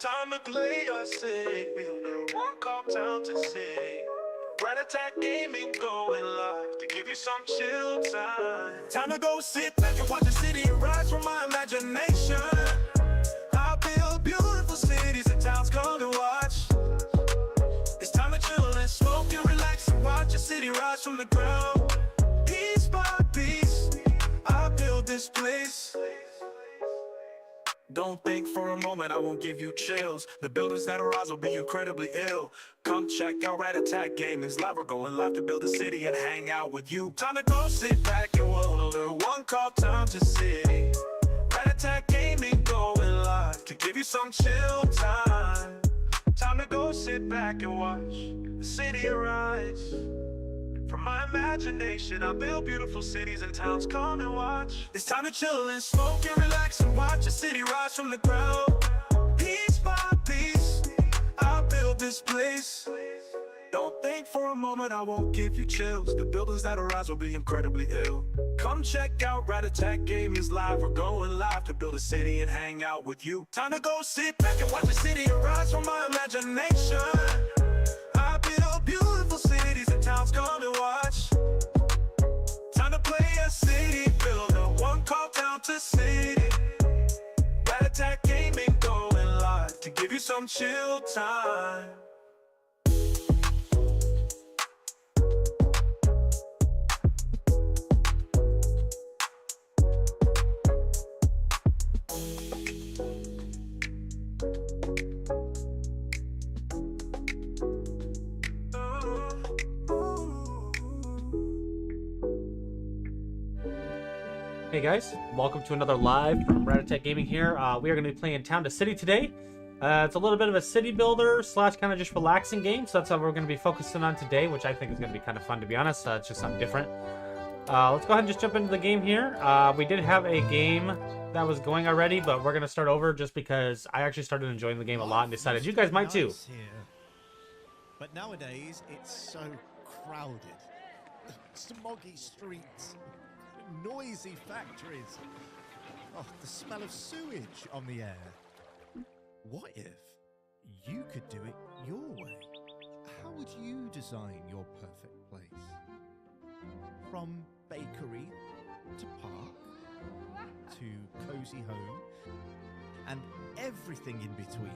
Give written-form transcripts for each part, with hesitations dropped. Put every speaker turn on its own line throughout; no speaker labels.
Time to play your city. One call town to city. RatAttackGaming going live to give you some chill time. Time to go sit back and watch the city rise from my imagination. I build beautiful cities and towns, come and watch. It's time to chill and smoke and relax and watch a city rise from the ground. Piece by piece, I build this place. Don't think for a moment I won't give you chills. The buildings that arise will be incredibly ill. Come check out RatAttackGaming's live. We're going live to build a city and hang out with you. Time to go sit back and wonder. One call time to city. RatAttackGaming going live to give you some chill time. Time to go sit back and watch the city arise. From my imagination, I build beautiful cities and towns, come and watch. It's time to chill and smoke and relax and watch a city rise from the ground. Piece by piece, I build this place. Don't think for a moment I won't give you chills. The buildings that arise will be incredibly ill. Come check out RatAttackGaming's live. We're going live to build a city and hang out with you. Time to go sit back and watch the city arise from my imagination. I build beautiful cities and towns, come and watch. Time to play a city builder, one call town to city. RatAttackGaming going live to give you some chill time.
Hey guys, welcome to another live from RatAttackGaming here. We are going to be playing Town to City today. It's a little bit of a city builder slash kind of just relaxing game, so that's what we're going to be focusing on today, which I think is going to be kind of fun, to be honest. It's just something different. Let's go ahead and just jump into the game here. We did have a game that was going already, but we're going to start over just because I actually started enjoying the game a lot and decided you guys might too.
But nowadays, it's so crowded. Smoggy streets. Noisy factories. Oh, the smell of sewage on the air. What if you could do it your way? How would you design your perfect place? From bakery to park to cozy home and everything in between.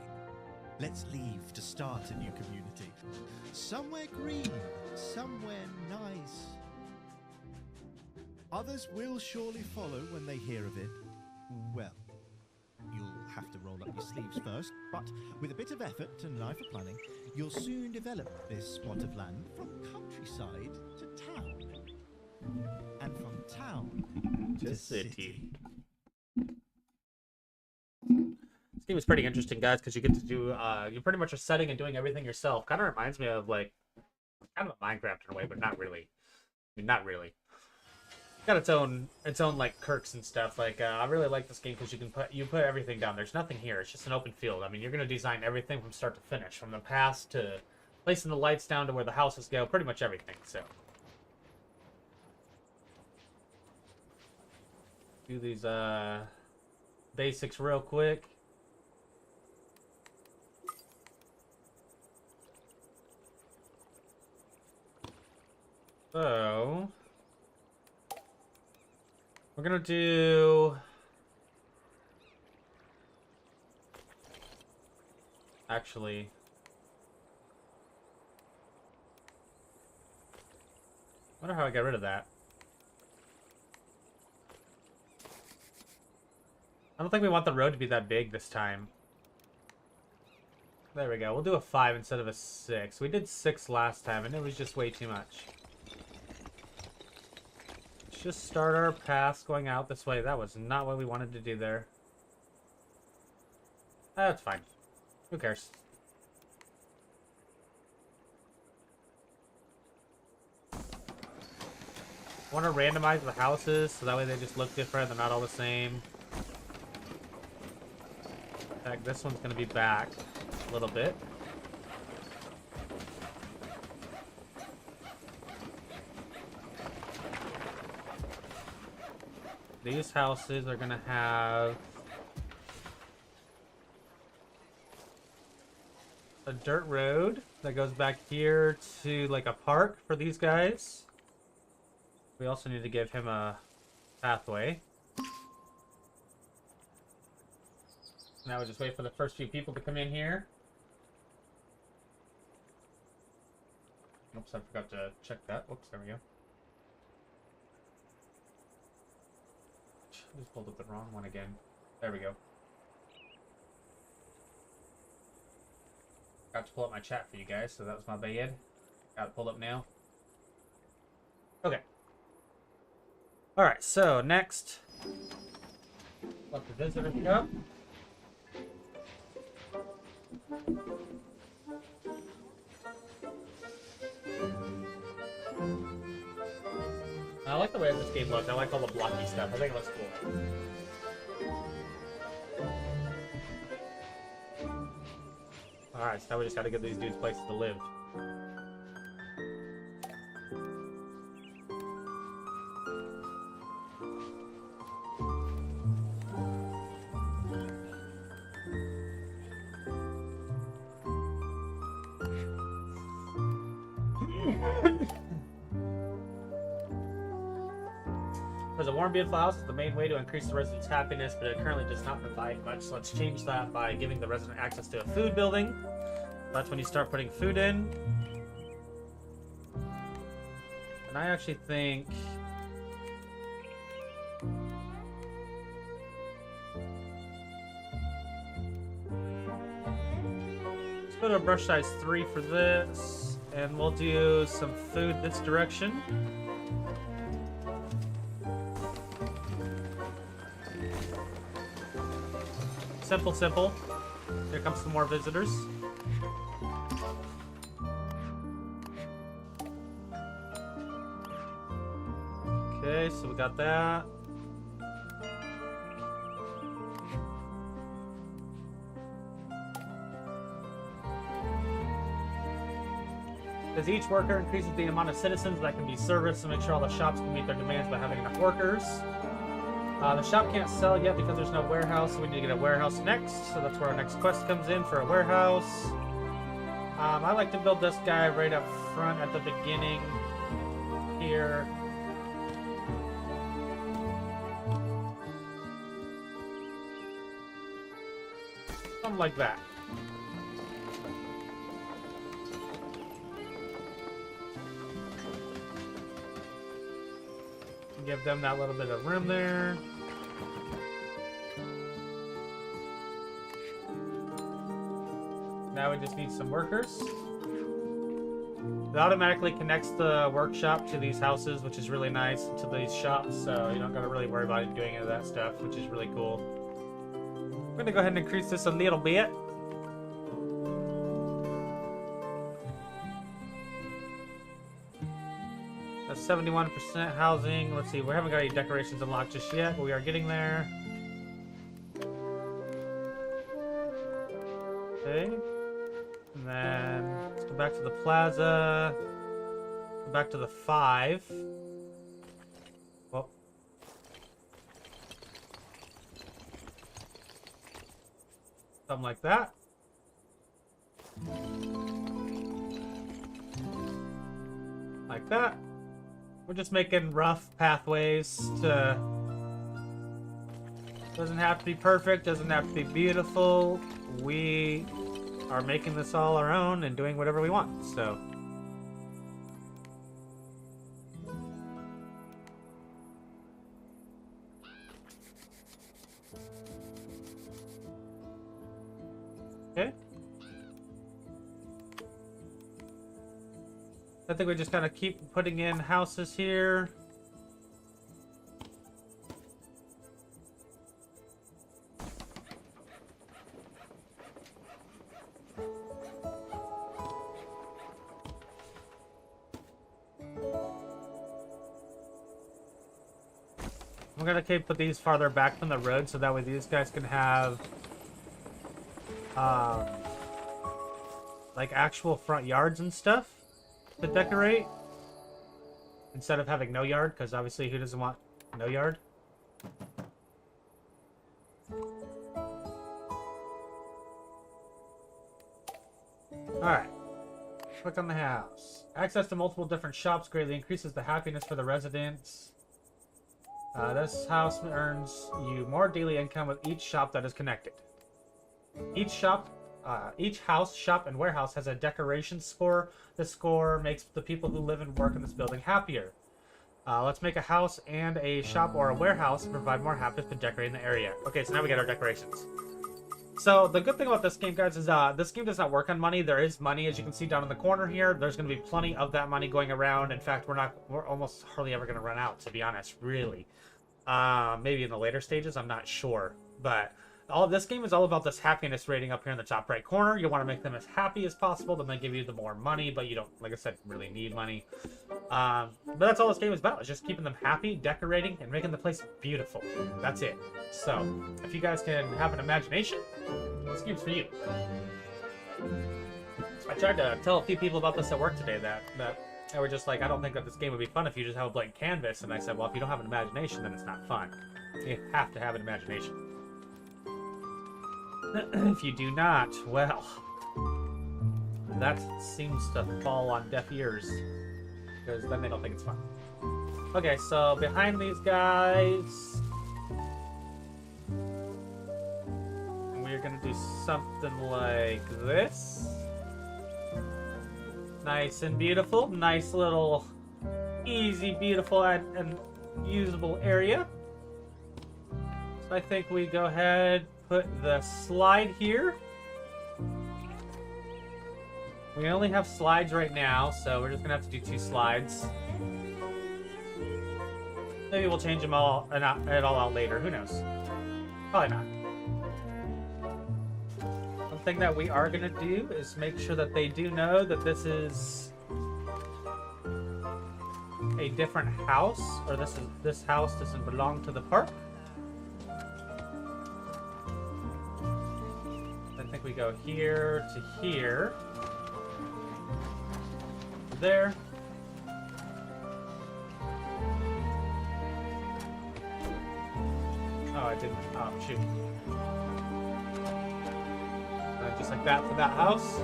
Let's leave to start a new community. Somewhere green, somewhere nice. Others will surely follow when they hear of it. Well, you'll have to roll up your sleeves first, but with a bit of effort and an eye for planning, you'll soon develop this spot of land from countryside to town. And from town to city.
This game is pretty interesting, guys, because you get to do, you're pretty much setting and doing everything yourself. Kind of reminds me of, like, kind of a Minecraft in a way, but not really. I mean, not really. Got its own like quirks and stuff. Like I really like this game because you put everything down. There's nothing here. It's just an open field. I mean, you're gonna design everything from start to finish, from the past to placing the lights down to where the houses go. Pretty much everything. So do these basics real quick. So we're gonna do... Actually... I wonder how I get rid of that. I don't think we want the road to be that big this time. There we go. We'll do a 5 instead of a 6. We did 6 last time and it was just way too much. Just start our path going out this way. That was not what we wanted to do there. That's fine. Who cares? I want to randomize the houses so that way they just look different. They're not all the same. In fact, this one's going to be back a little bit. These houses are gonna have a dirt road that goes back here to like a park for these guys. We also need to give him a pathway. Now we just wait for the first few people to come in here. Oops, I forgot to check that. Whoops, there we go. Just pulled up the wrong one again. There we go. Got to pull up my chat for you guys, so that was my bad. Got it pulled up now. Okay. Alright, so next, let the visitors go. I like the way this game looks. I like all the blocky stuff. I think it looks cool. Alright, so now we just gotta give these dudes places to live. There's a warm, beautiful house is the main way to increase the residents' happiness, but it currently does not provide much. So let's change that by giving the resident access to a food building. That's when you start putting food in. And I actually think... let's go to brush size 3 for this. And we'll do some food this direction. Simple, simple. Here comes some more visitors. Okay, so we got that. As each worker increases the amount of citizens that can be serviced to make sure all the shops can meet their demands by having enough workers. The shop can't sell yet because there's no warehouse, so we need to get a warehouse next. So that's where our next quest comes in for a warehouse. I like to build this guy right up front at the beginning here. Something like that. Give them that little bit of room there. Now we just need some workers. It automatically connects the workshop to these houses, which is really nice, to these shops, so you don't gotta really worry about doing any of that stuff, which is really cool. I'm gonna go ahead and increase this a little bit. That's 71% housing. Let's see, we haven't got any decorations unlocked just yet, but we are getting there. Okay. And then let's go back to the plaza. Go back to the 5. Well. Something like that. Like that. We're just making rough pathways to... doesn't have to be perfect, doesn't have to be beautiful. We are making this all our own and doing whatever we want, so... okay. I think we just gotta keep putting in houses here. I'm gonna put these farther back from the road so that way these guys can have like actual front yards and stuff to decorate instead of having no yard, because obviously who doesn't want no yard? Alright. Click on the house. Access to multiple different shops greatly increases the happiness for the residents. This house earns you more daily income with each shop that is connected. Each house, shop, and warehouse has a decoration score. This score makes the people who live and work in this building happier. Let's make a house and a shop or a warehouse and provide more happiness by decorating the area. Okay, so now we get our decorations. So the good thing about this game, guys, is this game does not work on money. There is money, as you can see down in the corner here. There's going to be plenty of that money going around. In fact, we're almost hardly ever going to run out, to be honest, really. Maybe in the later stages, I'm not sure. But this game is all about this happiness rating up here in the top right corner. You want to make them as happy as possible. Then they give you the more money, but you don't, like I said, really need money. But that's all this game is about. It's just keeping them happy, decorating, and making the place beautiful. That's it. So, if you guys can have an imagination, this game's for you. I tried to tell a few people about this at work today that they were just like, I don't think that this game would be fun if you just have a blank canvas. And I said, well, if you don't have an imagination, then it's not fun. You have to have an imagination. If you do not, well, that seems to fall on deaf ears, because then they don't think it's fun. Okay, so behind these guys, we're gonna do something like this. Nice and beautiful. Nice little, easy, beautiful, and usable area. So I think we go ahead, put the slide here. We only have slides right now, so we're just gonna have to do 2 slides. Maybe we'll change them all out later. Who knows? Probably not. One thing that we are gonna do is make sure that they do know that this is a different house, or this house doesn't belong to the park. I think we go here to here. There. Oh, I didn't. Oh, shoot. Just like that for that house.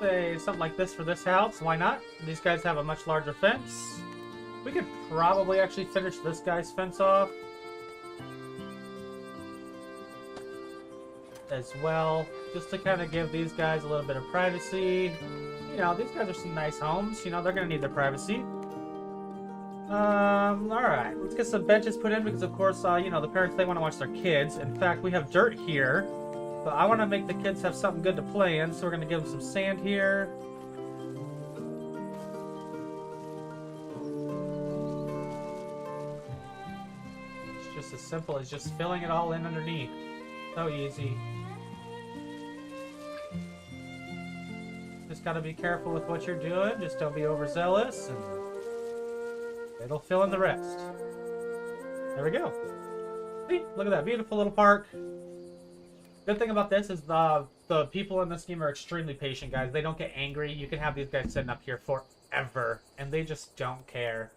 Say something like this for this house. Why not? These guys have a much larger fence. We could probably actually finish this guy's fence off as well, just to kind of give these guys a little bit of privacy. You know, these guys are some nice homes. You know, they're gonna need their privacy. Alright, let's get some benches put in because, of course, you know, the parents, they want to watch their kids. In fact, we have dirt here, but I want to make the kids have something good to play in, so we're gonna give them some sand here. It's just as simple as just filling it all in underneath. So easy. Just gotta be careful with what you're doing. Just don't be overzealous, and it'll fill in the rest. There we go. See? Look at that beautiful little park. Good thing about this is the people in this game are extremely patient, guys. They don't get angry. You can have these guys sitting up here forever, and they just don't care.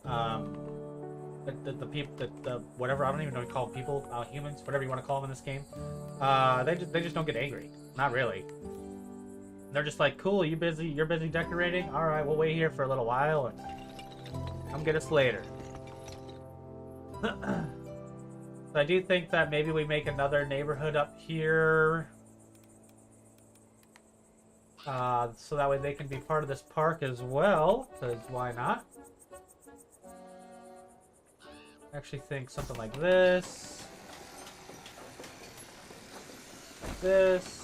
The people, whatever, I don't even know what to call them, people, humans, whatever you want to call them in this game, they just don't get angry. Not really. They're just like, cool, you're busy decorating? Alright, we'll wait here for a little while and come get us later. So I do think that maybe we make another neighborhood up here, so that way they can be part of this park as well, because why not? I actually think something like this. Like this.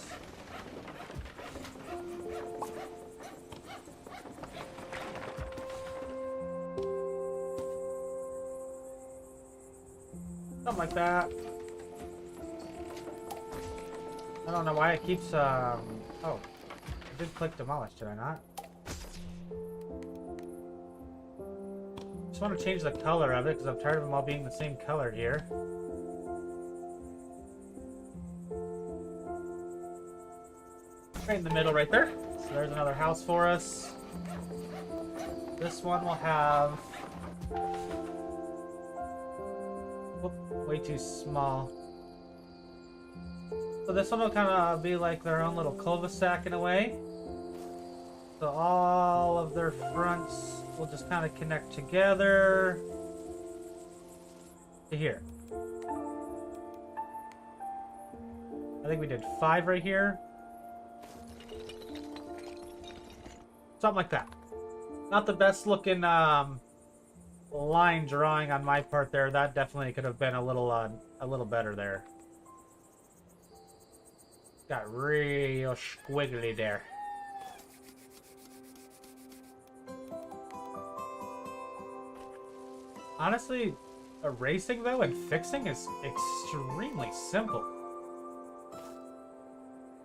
Something like that. I don't know why it keeps, oh. I did click demolish, did I not? Just want to change the color of it because I'm tired of them all being the same color here. Right in the middle right there. So there's another house for us. This one will have... Whoop, way too small. So this one will kind of be like their own little cul-de-sac in a way. So all of their fronts will just kind of connect together to here. I think we did 5 right here. Something like that. Not the best looking line drawing on my part there. That definitely could have been a little better there. Got real squiggly there. Honestly, erasing though and fixing is extremely simple.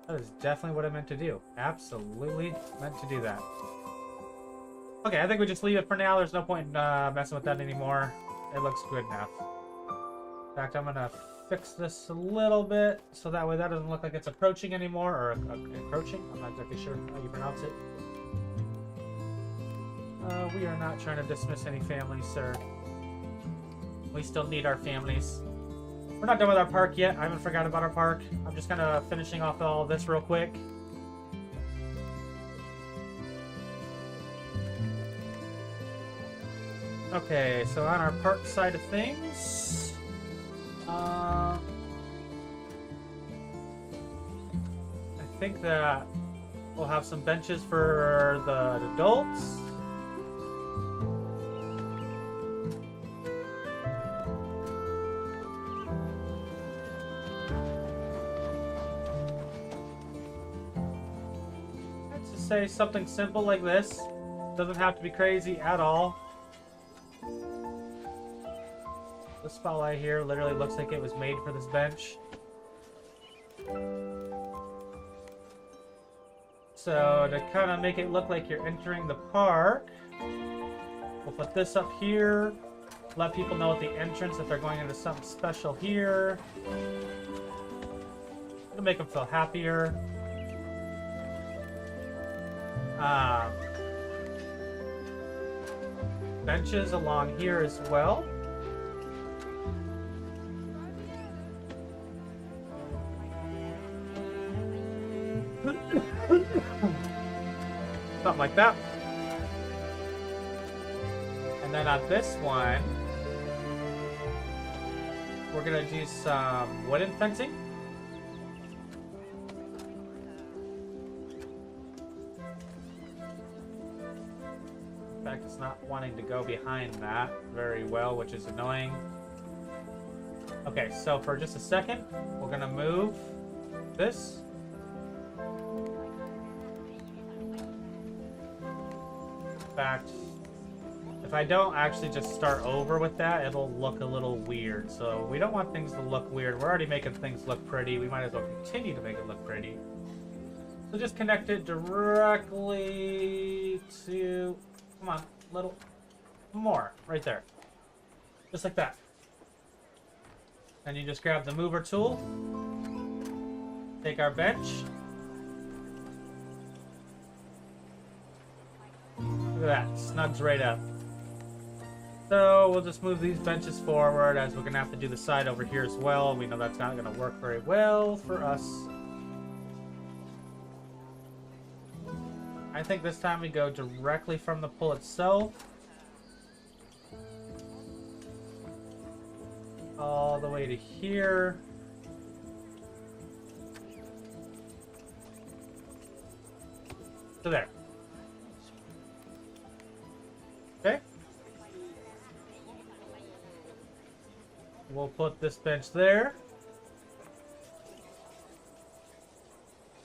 That is definitely what I meant to do. Absolutely meant to do that. Okay, I think we just leave it for now. There's no point in messing with that anymore. It looks good enough. In fact, I'm gonna fix this a little bit so that way that doesn't look like it's approaching anymore, or encroaching. I'm not exactly sure how you pronounce it. We are not trying to dismiss any families, sir. We still need our families. We're not done with our park yet. I haven't forgotten about our park. I'm just kind of finishing off all this real quick. Okay, so on our park side of things, I think that we'll have some benches for the adults. Let's just say something simple like this. Doesn't have to be crazy at all. This spotlight here literally looks like it was made for this bench. So to kind of make it look like you're entering the park, we'll put this up here. Let people know at the entrance that they're going into something special here. It'll make them feel happier. Benches along here as well. Something like that. And then on this one, we're gonna do some wooden fencing. In fact, it's not wanting to go behind that very well, which is annoying. Okay, so for just a second, we're gonna move this. In fact, if I don't actually just start over with that, it'll look a little weird. So we don't want things to look weird. We're already making things look pretty. We might as well continue to make it look pretty. So just connect it directly to, come on, little more, right there. Just like that. And you just grab the mover tool, take our bench. Look at that, snugs right up. So we'll just move these benches forward, as we're gonna have to do the side over here as well. We know that's not gonna work very well for us. I think this time we go directly from the pull itself. All the way to here. So there. Okay. We'll put this bench there.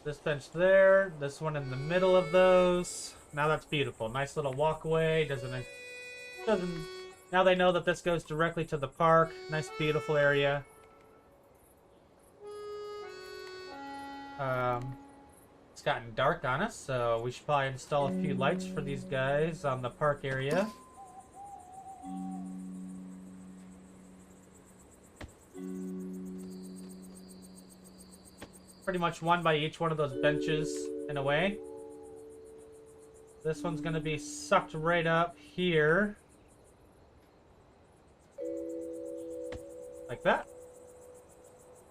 This bench there. This one in the middle of those. Now that's beautiful. Nice little walkway. Doesn't. Now they know that this goes directly to the park. Nice, beautiful area. It's gotten dark on us, so we should probably install a few lights for these guys on the park area. Pretty much one by each one of those benches. in a way. This one's gonna be sucked right up here. Like that.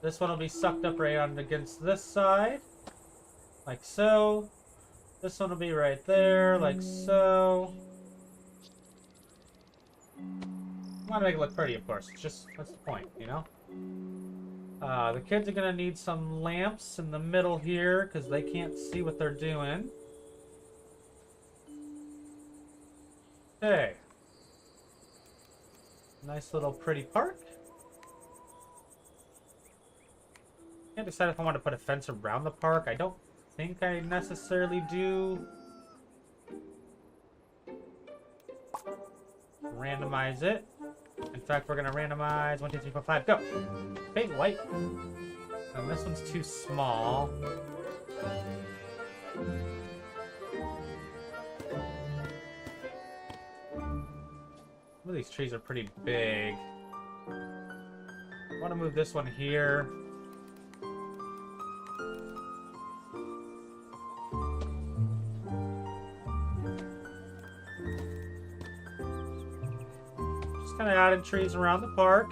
This one will be sucked up right on against this side. Like so. This one will be right there, like so. I want to make it look pretty, of course. It's just, that's the point, you know? The kids are gonna need some lamps in the middle here, because they can't see what they're doing. Okay. Nice little pretty park. Can't decide if I want to put a fence around the park. I don't think I necessarily do. Randomize it. In fact, we're gonna randomize 1, 2, 3, 4, 5, go. Okay, white. And this one's too small. Some of these trees are pretty big. I want to move this one here. Just kind of adding trees around the park.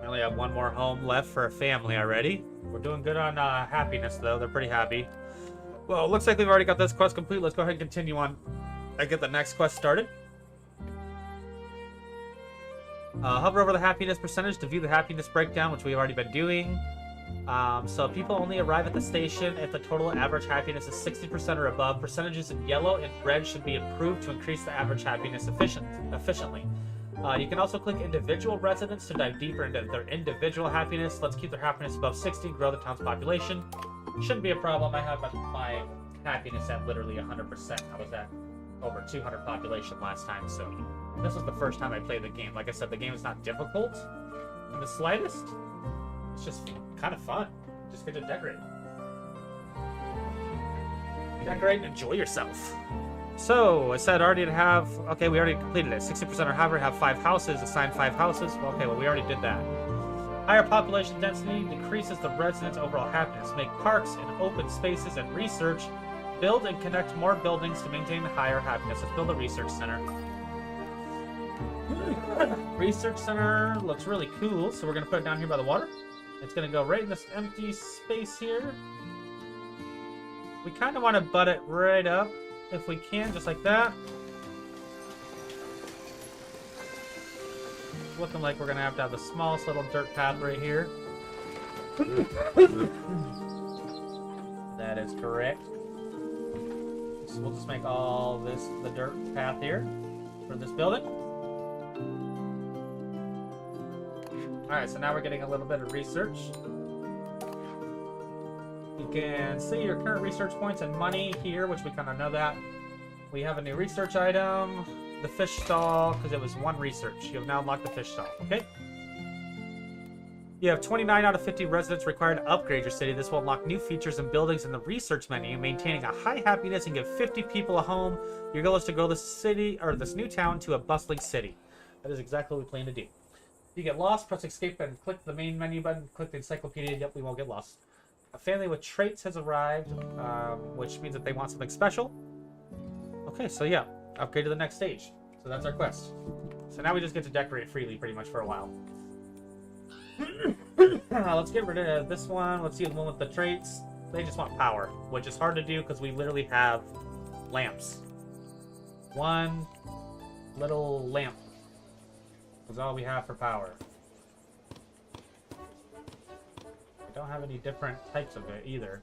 I only have one more home left for a family already. We're doing good on happiness, though. They're pretty happy. Well, it looks like we've already got this quest complete. Let's go ahead and continue on and get the next quest started. Hover over the happiness percentage to view the happiness breakdown, which we've already been doing. So people only arrive at the station if the total average happiness is 60% or above. Percentages in yellow and red should be improved to increase the average happiness efficiently. You can also click individual residents to dive deeper into their individual happiness. Let's keep their happiness above 60, grow the town's population. Shouldn't be a problem. I have my happiness at literally 100%. I was at over 200 population last time, so this was the first time I played the game. Like I said, the game is not difficult in the slightest. It's just kind of fun. Just get to decorate. Decorate and enjoy yourself. So, I said already to have... Okay, we already completed it. 60% or however have 5 houses. Assign 5 houses. Okay, well, we already did that. Higher population density decreases the residents' overall happiness. Make parks and open spaces and research. Build and connect more buildings to maintain higher happiness. Let's build a research center. Research center looks really cool, so we're going to put it down here by the water. It's going to go right in this empty space here. We kind of want to butt it right up. If we can, just like that. Looking like we're gonna have to have the smallest little dirt path right here. That is correct. So we'll just make all this the dirt path here for this building. Alright, so now we're getting a little bit of research. You can see your current research points and money here, which we kind of know that. We have a new research item, the fish stall, because it was 1 research. You have now unlocked the fish stall, okay? You have 29 out of 50 residents required to upgrade your city. This will unlock new features and buildings in the research menu, maintaining a high happiness and give 50 people a home. Your goal is to grow this city, or this new town, to a bustling city. That is exactly what we plan to do. If you get lost, press escape and click the main menu button, click the encyclopedia. Yep, we won't get lost. A family with traits has arrived, which means that they want something special. Okay, so yeah, upgrade to the next stage. So that's our quest. So now we just get to decorate freely pretty much for a while. Let's get rid of this one. Let's see the one with the traits. They just want power, which is hard to do because we literally have lamps. 1 little lamp is all we have for power. Don't have any different types of it either.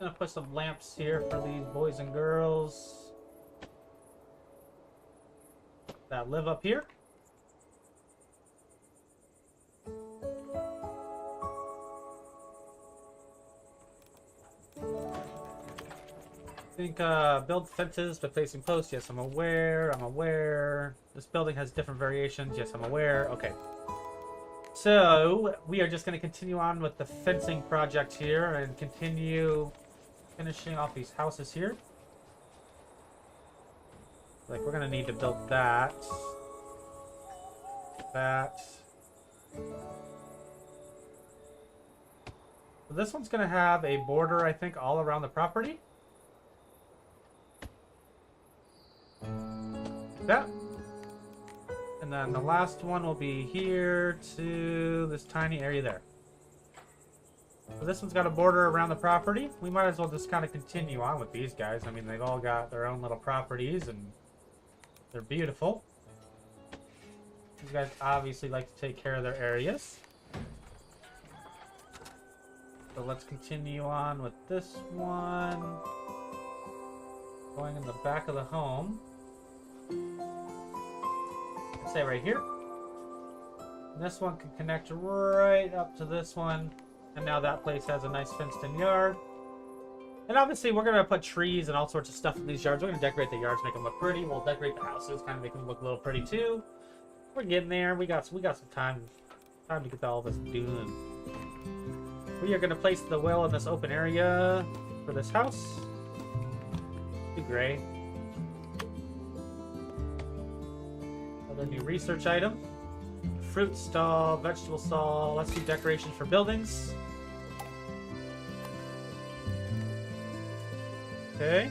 Gonna put some lamps here for these boys and girls that live up here. I think build fences but facing posts. Yes, I'm aware. I'm aware. This building has different variations. Yes, I'm aware. Okay. So we are just going to continue on with the fencing project here and continue finishing off these houses here. Like, we're going to need to build that. That. So this one's going to have a border, I think, all around the property. That. And then the last one will be here to this tiny area there. So this one's got a border around the property. We might as well just kind of continue on with these guys. I mean, they've all got their own little properties and they're beautiful. These guys obviously like to take care of their areas. So let's continue on with this one. Going in the back of the home. Say right here. And this one can connect right up to this one. And now that place has a nice fenced-in yard. And obviously we're going to put trees and all sorts of stuff in these yards. We're going to decorate the yards, make them look pretty. We'll decorate the houses, kind of make them look a little pretty too. We're getting there. We got some time to get all this done. We are going to place the well in this open area for this house. Be gray. Another new research item. Fruit stall, vegetable stall. Let's do decorations for buildings. Okay.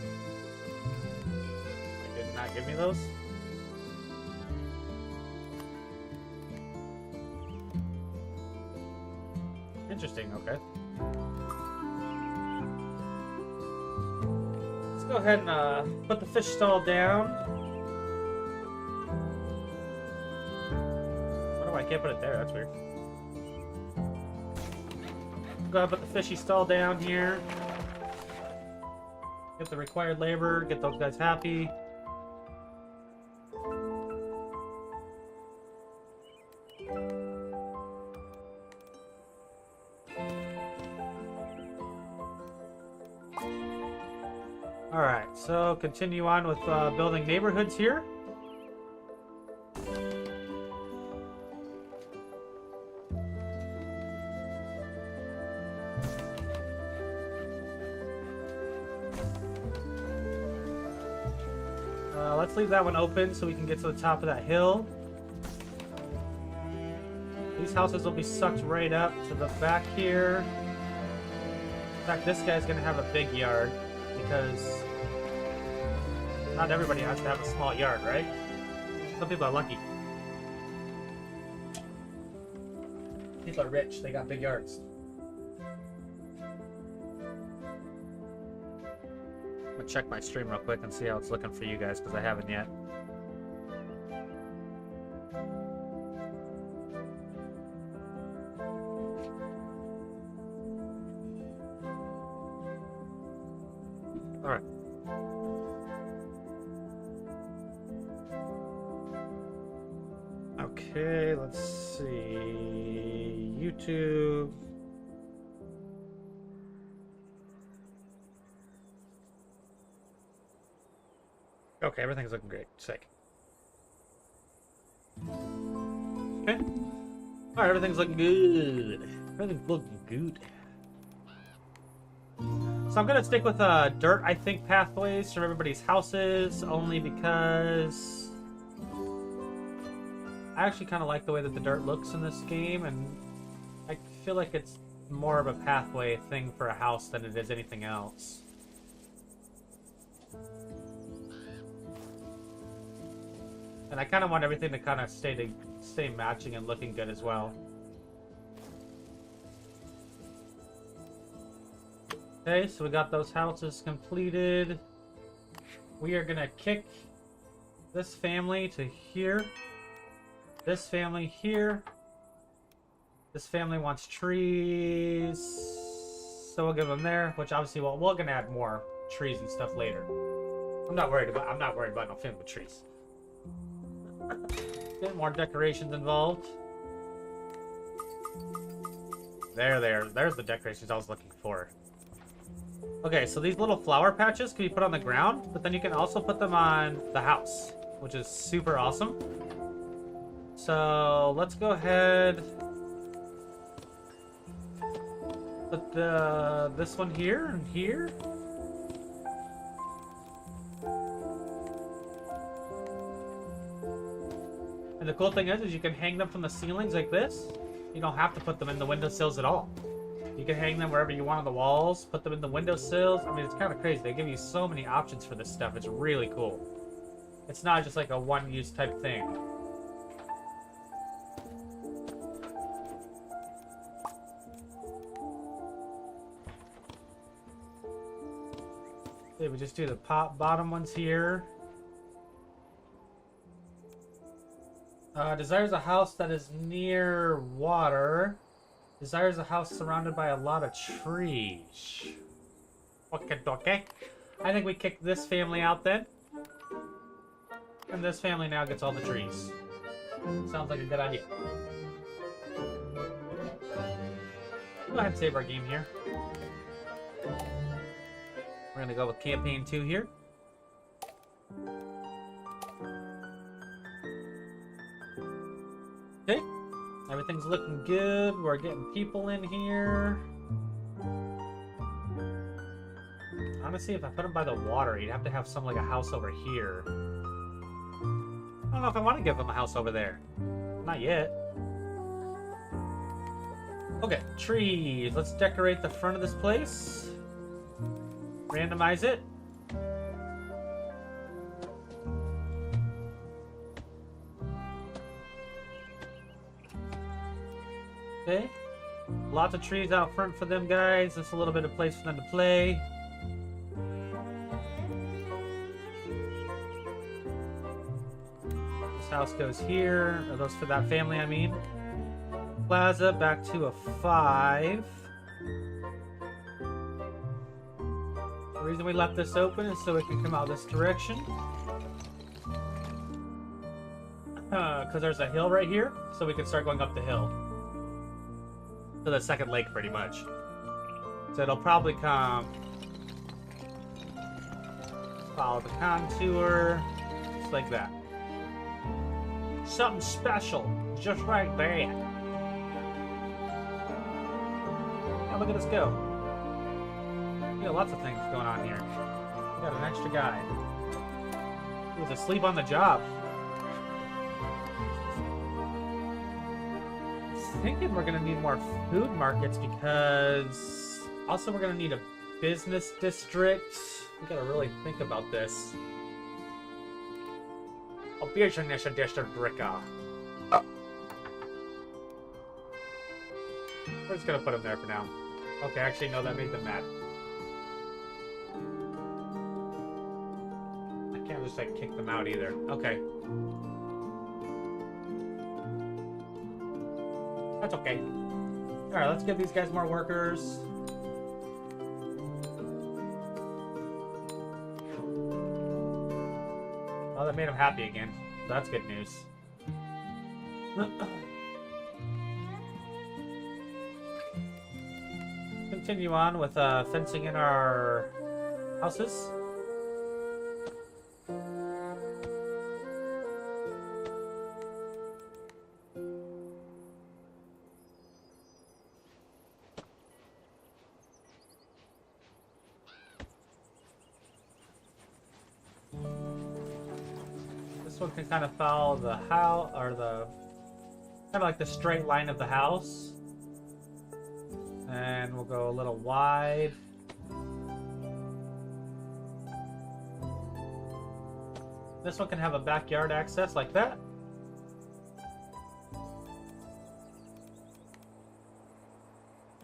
They did not give me those. Interesting, okay. Let's go ahead and put the fish stall down. I can't put it there, that's weird. Go ahead and put the fishy stall down here. Get the required labor, get those guys happy. Alright, so continue on with building neighborhoods here. Let's leave that one open so we can get to the top of that hill. These houses will be sucked right up to the back here. In fact, this guy's going to have a big yard because not everybody has to have a small yard, right? Some people are lucky. People are rich, they got big yards. I'm gonna check my stream real quick and see how it's looking for you guys, because I haven't yet. Alright. Okay, let's see. YouTube. Okay, everything's looking great. Sick. Okay. Alright, everything's looking good. Everything's looking good. So I'm gonna stick with dirt, I think, pathways from everybody's houses, only because I actually kind of like the way that the dirt looks in this game, and I feel like it's more of a pathway thing for a house than it is anything else. And I kind of want everything to kind of stay matching and looking good as well. Okay, so we got those houses completed. We are gonna kick this family to here. This family here. This family wants trees, so we'll give them there. Which obviously, well, we're gonna add more trees and stuff later. I'm not worried about no family with trees. Get more decorations involved. There's the decorations I was looking for. Okay, so these little flower patches can be put on the ground, but then you can also put them on the house, which is super awesome. So let's go ahead Put this one here and here. And the cool thing is you can hang them from the ceilings like this. You don't have to put them in the windowsills at all. You can hang them wherever you want on the walls, put them in the windowsills. I mean, it's kind of crazy. They give you so many options for this stuff. It's really cool. It's not just like a one-use type thing. Okay, we just do the bottom ones here. Desires a house that is near water. Desires a house surrounded by a lot of trees. Okay. I think we kick this family out then. And this family now gets all the trees. Sounds like a good idea. Go ahead and save our game here. We're gonna go with campaign 2 here. Okay. Everything's looking good. We're getting people in here. Honestly, if I put them by the water, you'd have to have some like a house over here. I don't know if I want to give them a house over there. Not yet. Okay, trees. Let's decorate the front of this place. Randomize it. Okay. Lots of trees out front for them guys. Just a little bit of place for them to play. This house goes here. Or those for that family, I mean. Plaza back to a 5. The reason we left this open is so it can come out this direction. Because there's a hill right here, so we can start going up the hill. To the second lake, pretty much. So it'll probably come... Follow the contour. Just like that. Something special. Just right there. Now look at us go. We got lots of things going on here. We got an extra guy. He was asleep on the job. Thinking we're gonna need more food markets because also we're gonna need a business district. We gotta really think about this. A business district. We're just gonna put them there for now. Okay, actually no, that made them mad. I can't just like kick them out either. Okay. That's okay. Alright, let's give these guys more workers. Oh, that made them happy again. That's good news. Continue on with fencing in our houses. This one can kind of follow the house, or the kind of like the straight line of the house. And we'll go a little wide. This one can have a backyard access like that.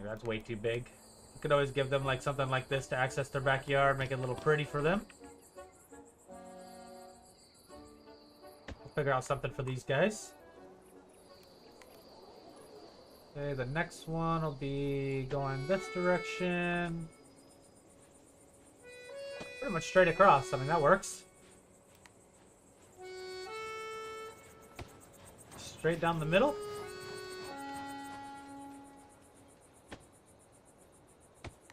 That's way too big. You could always give them like something like this to access their backyard, make it a little pretty for them. We'll figure out something for these guys. Okay, the next one will be going this direction. Pretty much straight across. I mean, that works. Straight down the middle.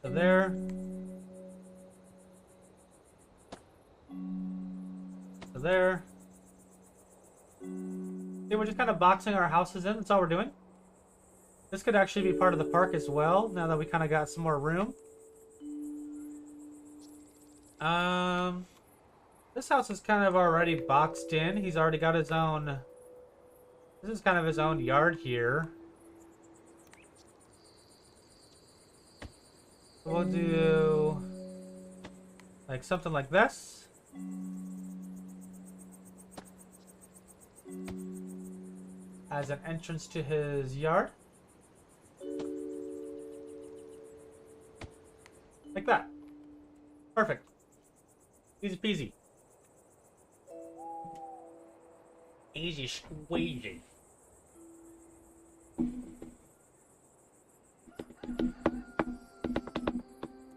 To there. To there. See, we're just kind of boxing our houses in. That's all we're doing. This could actually be part of the park as well, now that we kind of got some more room. This house is kind of already boxed in. He's already got his own... This is kind of his own yard here. We'll do... like something like this. As an entrance to his yard. Like that. Perfect. Easy peasy. Easy squeezy.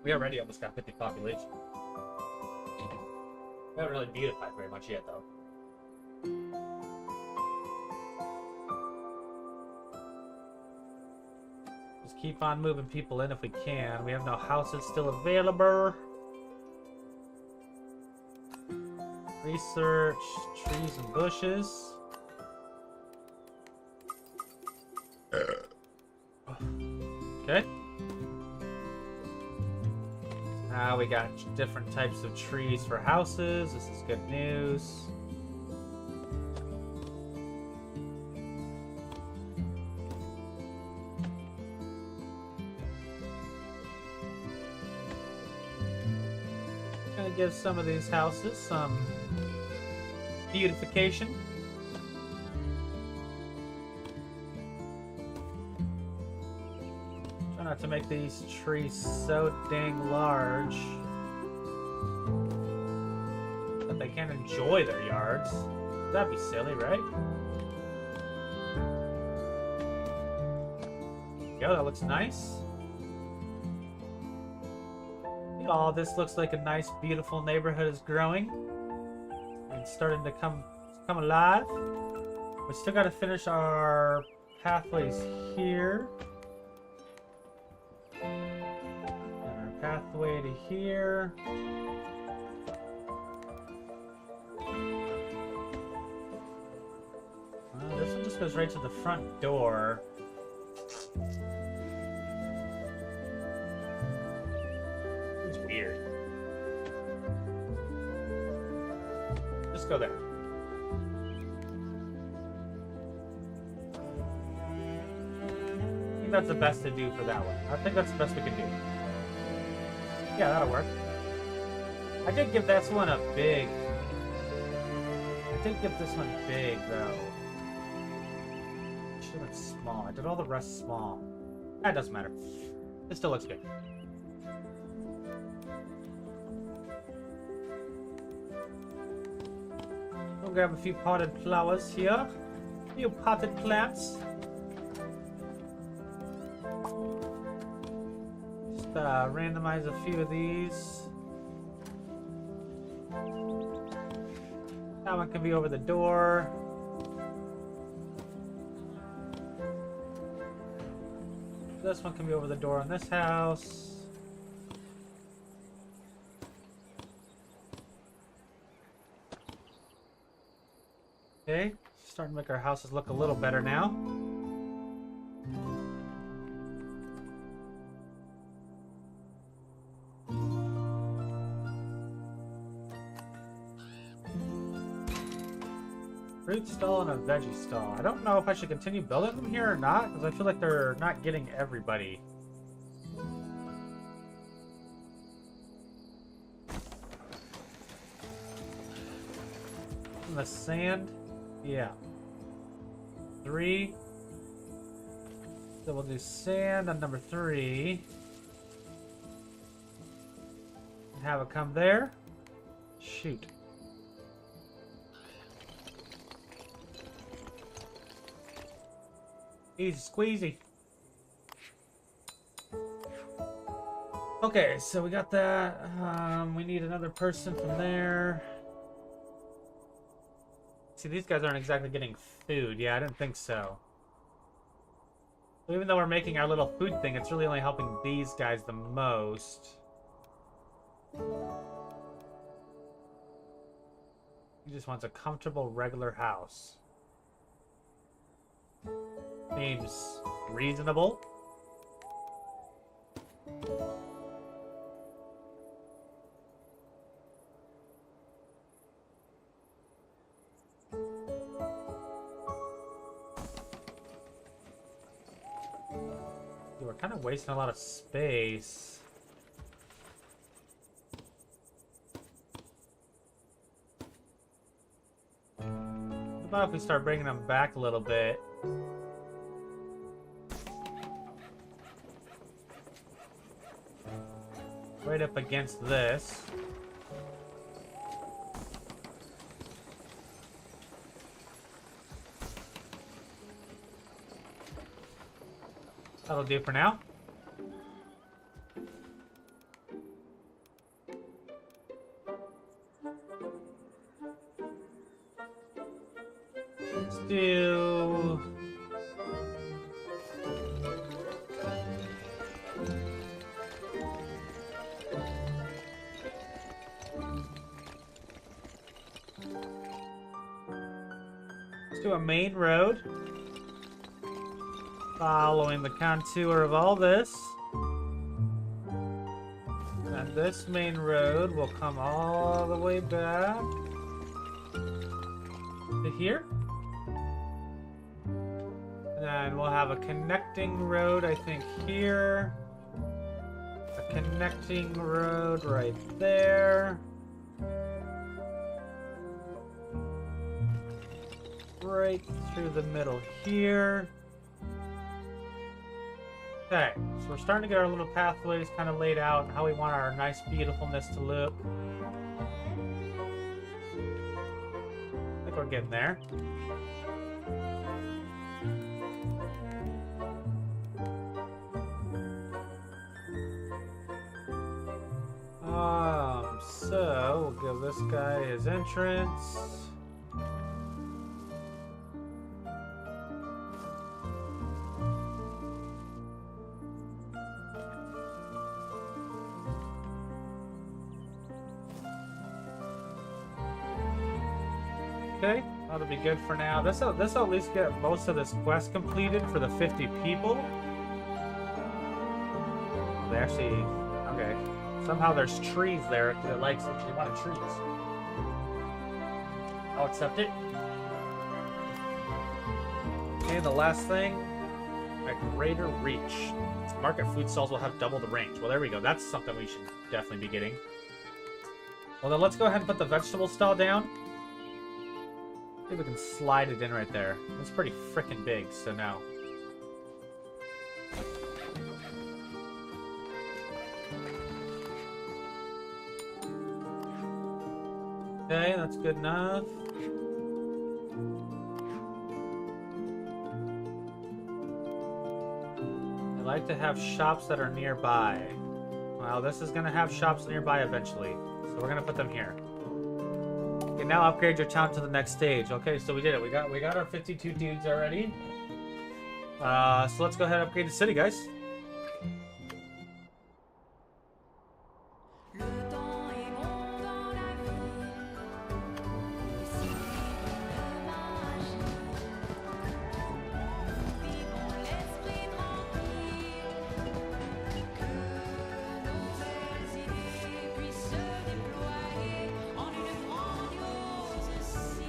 We already almost got 50 population. We haven't really beautified very much yet, though. Just keep on moving people in if we can. We have no houses still available. Research, trees and bushes. Okay. Now we got different types of trees for houses. This is good news. Gonna give some of these houses some beautification. Try not to make these trees so dang large that they can't enjoy their yards. That'd be silly, right? There you go, that looks nice. Oh, this looks like a nice, beautiful neighborhood is growing and starting to come alive. We still got to finish our pathways here. And our pathway to here. This one just goes right to the front door. It's weird. Just go there. I think that's the best to do for that one. I think that's the best we can do. Yeah, that'll work. I did give this one a big... I did give this one big, though. Should have been small. I did all the rest small. That doesn't matter. It still looks good. We'll grab a few potted flowers here. A few potted plants. Just randomize a few of these. That one can be over the door. This one can be over the door in this house. Okay, starting to make our houses look a little better now. Fruit stall and a veggie stall. I don't know if I should continue building them here or not, because I feel like they're not getting everybody. And the sand? Yeah. 3. So we'll do sand on number 3. And have it come there. Shoot. Easy squeezy. Okay, so we got that. We need another person from there. See, these guys aren't exactly getting food. Yeah, I didn't think so. So even though we're making our little food thing, it's really only helping these guys the most. He just wants a comfortable, regular house. Seems reasonable. We're kind of wasting a lot of space. What about if we start bringing them back a little bit? Right up against this. That'll do for now. Let's do... Let's do a main road. Following the contour of all this. And this main road will come all the way back to here. And then we'll have a connecting road, I think, here. A connecting road right there. Right through the middle here. Okay, so we're starting to get our little pathways kind of laid out, how we want our nice beautifulness to look. I think we're getting there. So we'll give this guy his entrance. Okay, that'll be good for now. This'll at least get most of this quest completed for the 50 people. They actually, okay. Somehow there's trees there because it likes a lot of trees. I'll accept it. Okay, the last thing, a greater reach. Market food stalls will have double the range. Well, there we go. That's something we should definitely be getting. Well, then let's go ahead and put the vegetable stall down. See if we can slide it in right there. It's pretty freaking big, so no. Okay, that's good enough. I like to have shops that are nearby. Well, this is going to have shops nearby eventually, so we're going to put them here. Okay, now upgrade your town to the next stage. Okay, so we did it. We got our 52 dudes already. So let's go ahead and upgrade the city, guys.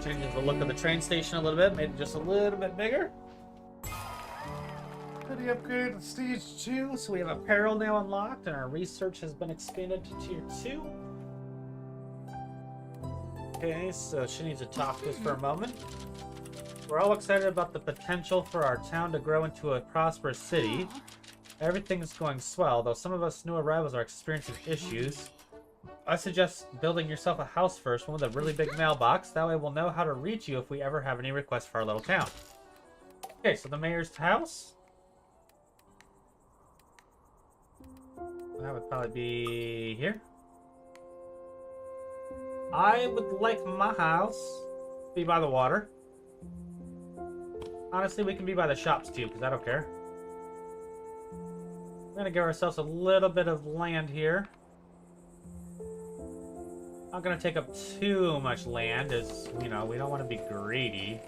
Changes the look of the train station a little bit, made it just a little bit bigger. Pretty upgrade to stage 2, so we have apparel now unlocked, and our research has been expanded to tier 2. Okay, so she needs to talk to us for a moment. We're all excited about the potential for our town to grow into a prosperous city. Everything is going swell, though some of us new arrivals are experiencing issues. I suggest building yourself a house first, one with a really big mailbox. That way we'll know how to reach you if we ever have any requests for our little town. Okay, so the mayor's house. That would probably be here. I would like my house to be by the water. Honestly, we can be by the shops too, because I don't care. We're going to give ourselves a little bit of land here. Not going to take up too much land, as, you know, we don't want to be greedy.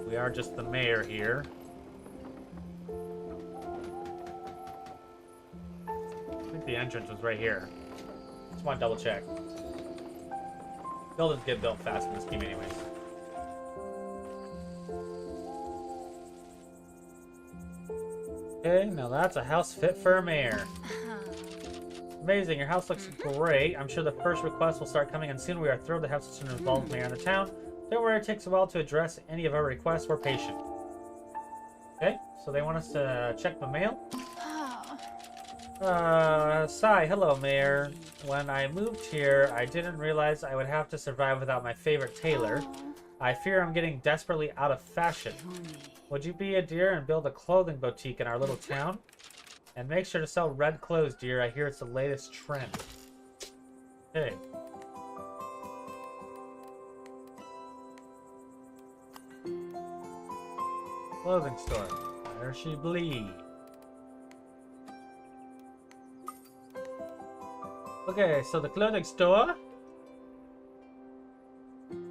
We are just the mayor here. think the entrance was right here. Just want to double check. Buildings get built fast in this game anyways. Okay, now that's a house fit for a mayor. Amazing, your house looks great. I'm sure the first request will start coming in soon. We are thrilled to have such an involved mayor in the town. Don't worry, it takes a while to address any of our requests. We're patient. Okay, so they want us to check the mail. Sigh, hello, Mayor. When I moved here, I didn't realize I would have to survive without my favorite tailor. I fear I'm getting desperately out of fashion. Would you be a dear and build a clothing boutique in our little town? And make sure to sell red clothes, dear. I hear it's the latest trend. Okay. Clothing store. There she bleed. Okay, so the clothing store.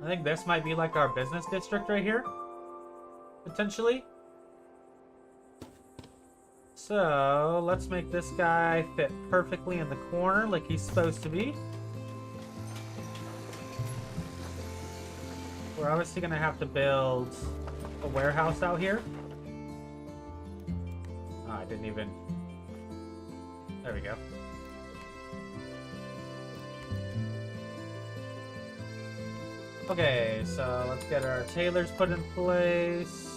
I think this might be like our business district right here. Potentially. So, let's make this guy fit perfectly in the corner like he's supposed to be. We're obviously going to have to build a warehouse out here. Oh, I didn't even... There we go. Okay, so let's get our tailors put in place.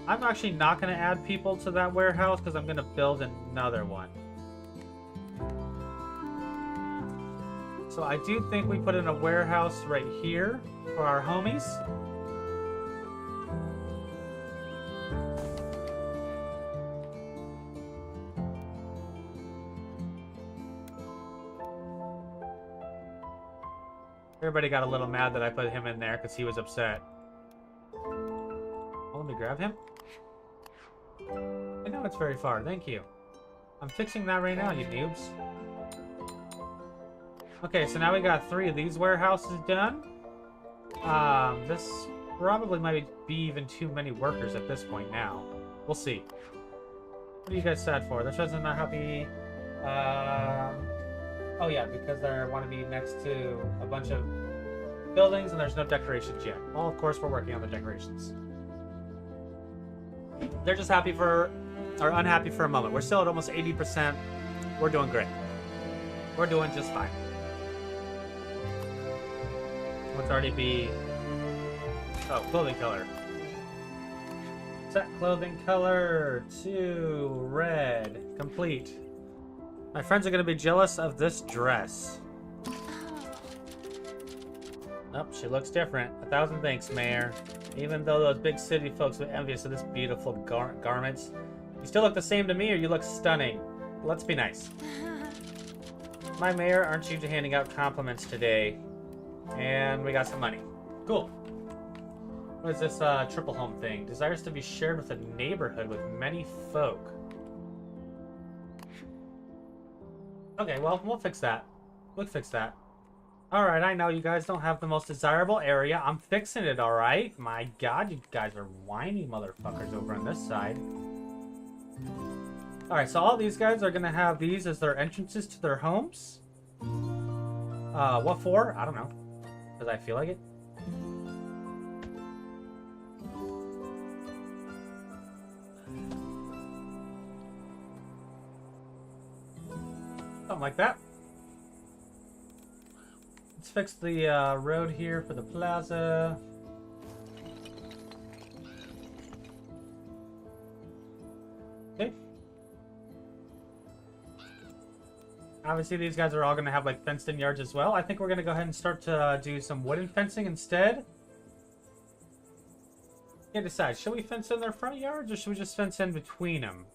I'm actually not going to add people to that warehouse because I'm going to build another one. So I do think we put in a warehouse right here for our homies. Everybody got a little mad that I put him in there because he was upset. Oh, let me grab him. I know it's very far, thank you. I'm fixing that right now, you noobs. Okay, so now we got 3 of these warehouses done. This probably might be even too many workers at this point now. We'll see. What are you guys sad for? The residents not happy. Oh yeah, because they want to be next to a bunch of buildings and there's no decorations yet. Well, of course we're working on the decorations. They're just happy for, or unhappy for a moment. We're still at almost 80%. We're doing great. We're doing just fine. Let's already be... Oh, clothing color. Set clothing color to red. Complete. My friends are going to be jealous of this dress. Oh, she looks different. 1,000 thanks, Mayor. Even though those big city folks were envious of this beautiful garments, you still look the same to me, or you look stunning. Let's be nice. My Mayor, aren't you handing out compliments today? And we got some money. Cool. What is this triple home thing? Desires to be shared with a neighborhood with many folk. Okay, well, we'll fix that. We'll fix that. Alright, I know you guys don't have the most desirable area. I'm fixing it, alright? My god, you guys are whiny motherfuckers over on this side. Alright, so all these guys are gonna have these as their entrances to their homes. What for? I don't know. Because I feel like it. Something like that. Let's fix the road here for the plaza. Okay. Obviously, these guys are all going to have like fenced-in yards as well. I think we're going to go ahead and start to do some wooden fencing instead. Can't decide. Should we fence in their front yards or should we just fence in between them?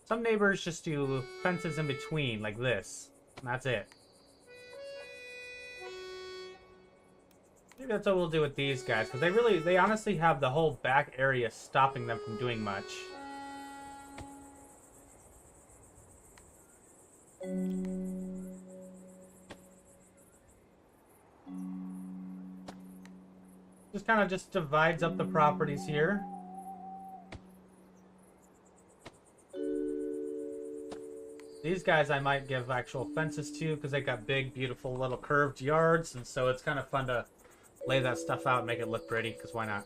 Some neighbors just do fences in between, like this. And that's it. Maybe that's what we'll do with these guys, because they honestly have the whole back area stopping them from doing much. Just kind of just divides up the properties here. These guys I might give actual fences to because they got big, beautiful little curved yards, and so it's kind of fun to lay that stuff out and make it look pretty, because why not?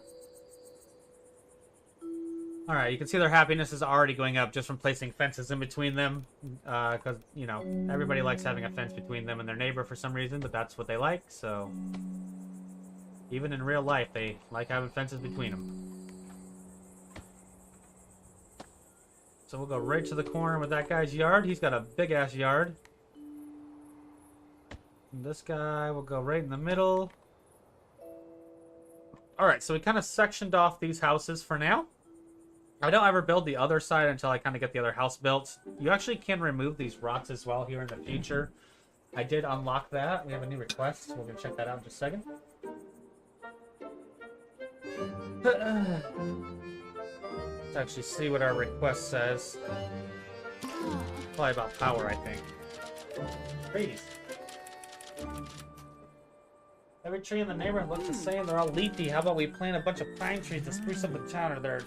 Alright, you can see their happiness is already going up just from placing fences in between them, because, you know, everybody likes having a fence between them and their neighbor for some reason, but that's what they like, so... Even in real life, they like having fences between them. So we'll go right to the corner with that guy's yard. He's got a big-ass yard. And this guy will go right in the middle. Alright, so we kind of sectioned off these houses for now. I don't ever build the other side until I kind of get the other house built. You actually can remove these rocks as well here in the future. I did unlock that. We have a new request. We're going to check that out in just a second. Let's actually see what our request says. Probably about power, I think. Trees. Every tree in the neighborhood looks the same. They're all leafy. How about we plant a bunch of pine trees to spruce up the town? Or there are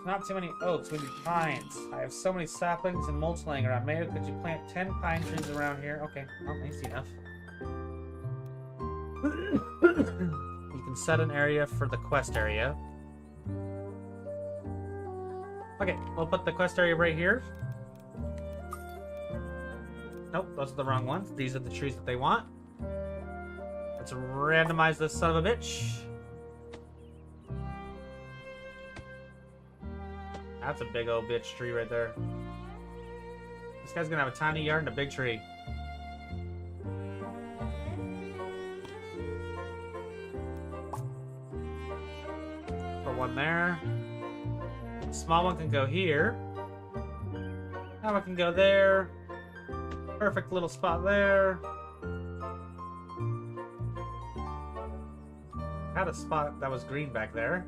not too many oaks. We need pines. I have so many saplings and mulch laying around. Maybe could you plant 10 pine trees around here? Okay, well, easy enough. You can set an area for the quest area. Okay, we'll put the quest area right here. Nope, those are the wrong ones. These are the trees that they want. Let's randomize this son of a bitch. That's a big old bitch tree right there. This guy's gonna have a tiny yard and a big tree. Put one there. The small one can go here. That one can go there. Perfect little spot there. Had a spot that was green back there.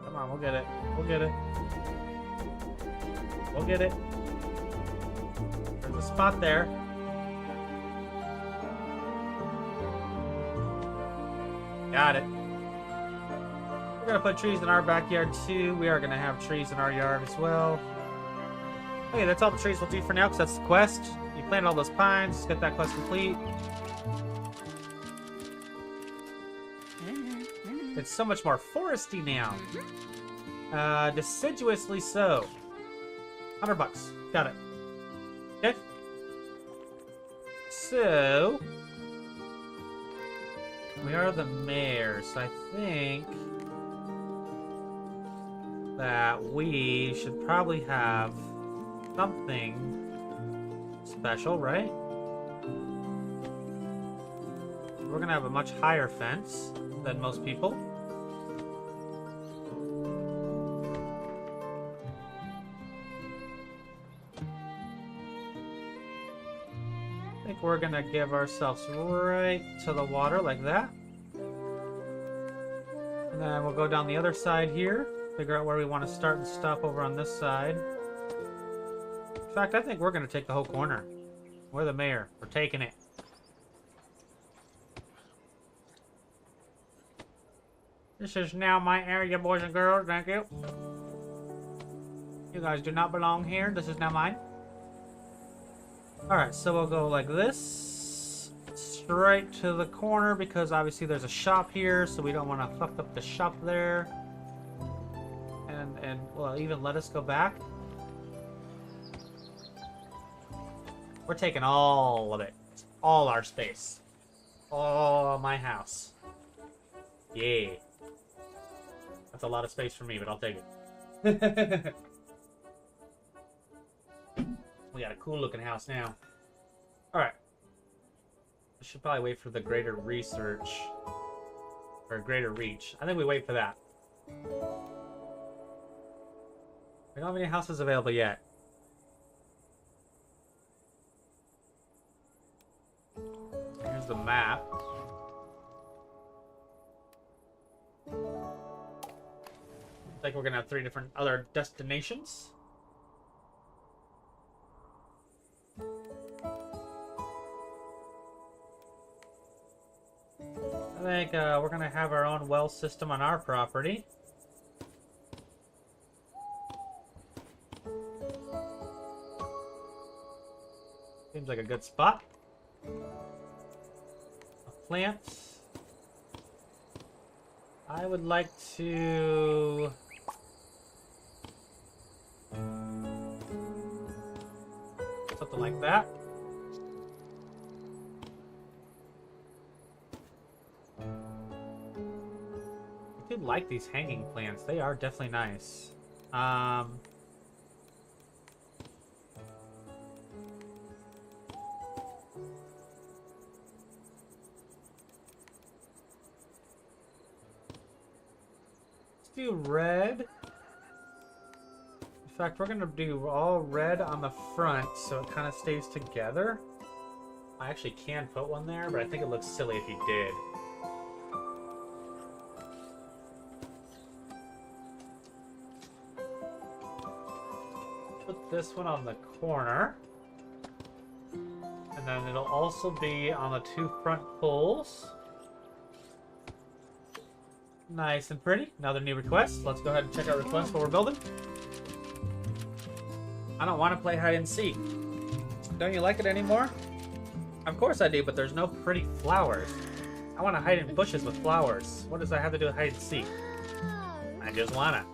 Come on, we'll get it. We'll get it. We'll get it. There's a spot there. Got it. We're gonna put trees in our backyard too. We are gonna have trees in our yard as well. Okay, that's all the trees we'll do for now, because that's the quest. You plant all those pines, let's get that quest complete. It's so much more foresty now. Deciduously so. $100. Got it. Okay. So we are the mayor, so I think that we should probably have something special, right? We're gonna have a much higher fence than most people. I think we're gonna give ourselves right to the water like that. And then we'll go down the other side here. Figure out where we want to start and stop over on this side. In fact, I think we're going to take the whole corner. We're the mayor. We're taking it. This is now my area, boys and girls. Thank you. You guys do not belong here. This is now mine. Alright, so we'll go like this. Straight to the corner, because obviously there's a shop here, so we don't want to fuck up the shop there. And well, even let us go back. We're taking all of it. All our space. All my house. Yeah. That's a lot of space for me, but I'll take it. We got a cool looking house now. Alright. I should probably wait for the greater research. Or greater reach. I think we wait for that. We don't have any houses available yet. Here's the map. Looks like we're gonna have 3 different other destinations. think we're gonna have our own well system on our property. Seems like a good spot. Plants. I would like to... something like that. I do like these hanging plants. They are definitely nice. Do red. In fact, we're gonna do all red on the front so it kind of stays together. I actually can put one there, but I think it looks silly if you did. Put this one on the corner. And then it'll also be on the two front poles. Nice and pretty. Another new request. Let's go ahead and check out requests while we're building. I don't want to play hide and seek. Don't you like it anymore? Of course I do, but there's no pretty flowers. I want to hide in bushes with flowers. What does that have to do with hide and seek? I just wanna.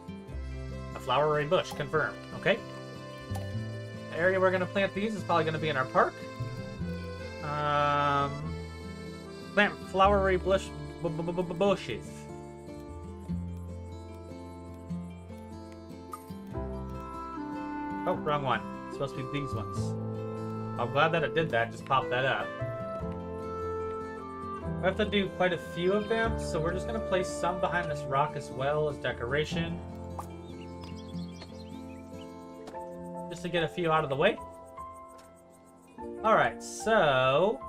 A flowery bush, confirmed. Okay. The area we're gonna plant these is probably gonna be in our park. Plant flowery bushes. Oh, wrong one. It's supposed to be these ones. I'm glad that it did that, just pop that up. We have to do quite a few of them, so we're just going to place some behind this rock as well as decoration. Just to get a few out of the way. Alright, so...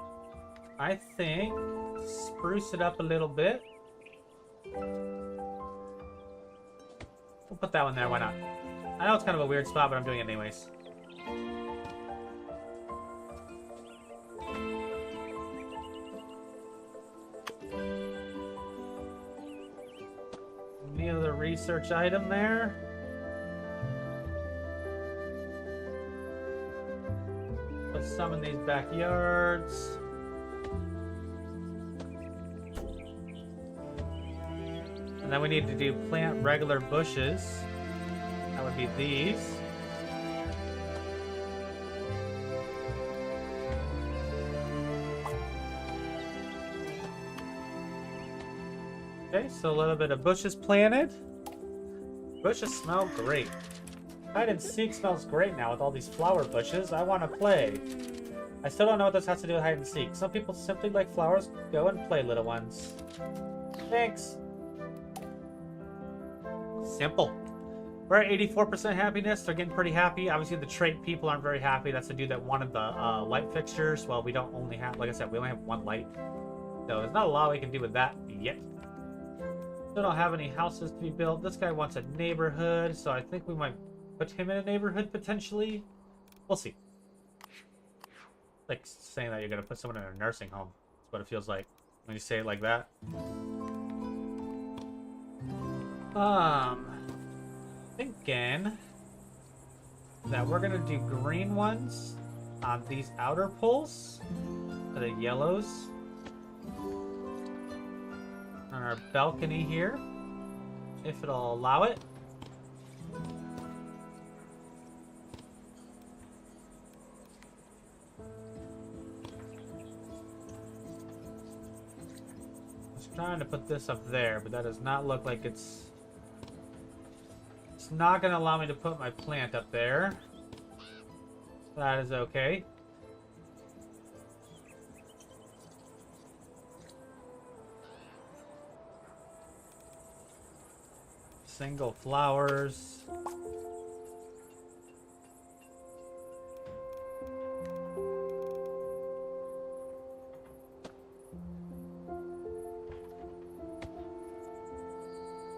I think... spruce it up a little bit. We'll put that one there, why not? I know it's kind of a weird spot, but I'm doing it anyways. Any other research item there? Put some in these backyards. And then we need to do plant regular bushes. That would be these. Okay, so a little bit of bushes planted. Bushes smell great. Hide and seek smells great now with all these flower bushes. I want to play. I still don't know what this has to do with hide and seek. Some people simply like flowers. Go and play, little ones. Thanks. Simple. We're at 84% happiness. They're getting pretty happy. Obviously, the trait people aren't very happy. That's the dude that wanted the light fixtures. Well, we don't only have, like I said, we only have one light. So there's not a lot we can do with that yet. Still don't have any houses to be built. This guy wants a neighborhood, so I think we might put him in a neighborhood potentially. We'll see. Like saying that you're gonna put someone in a nursing home. That's what it feels like when you say it like that. Thinking that we're gonna do green ones on these outer poles, the yellows, on our balcony here, if it'll allow it. I was trying to put this up there, but that does not look like it's not going to allow me to put my plant up there. That is okay. Single flowers.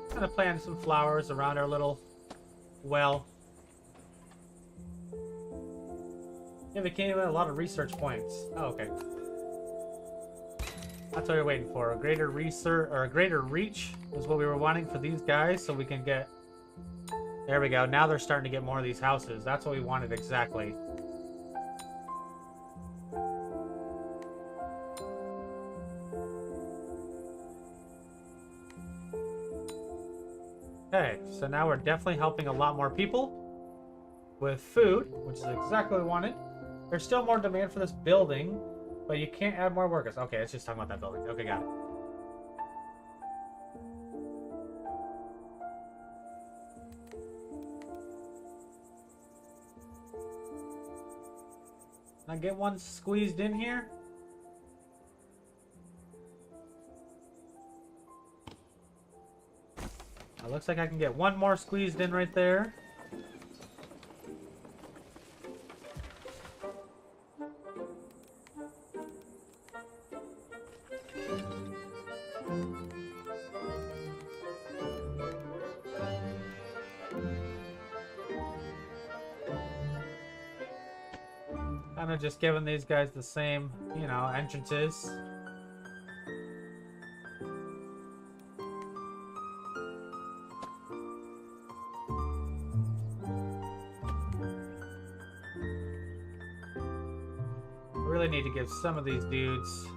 Kind of plant some flowers around our little well. Yeah, we came in a lot of research points. Oh, okay. That's what we're waiting for. A greater research or a greater reach is what we were wanting for these guys, so we can get. There we go. Now they're starting to get more of these houses. That's what we wanted exactly. Okay, so now we're definitely helping a lot more people with food, which is exactly what we wanted. There's still more demand for this building, but you can't add more workers. Okay, let's just talk about that building. Okay, got it. Can I get one squeezed in here? It looks like I can get one more squeezed in right there. Kind of just giving these guys the same, you know, entrances. Really need to give some of these dudes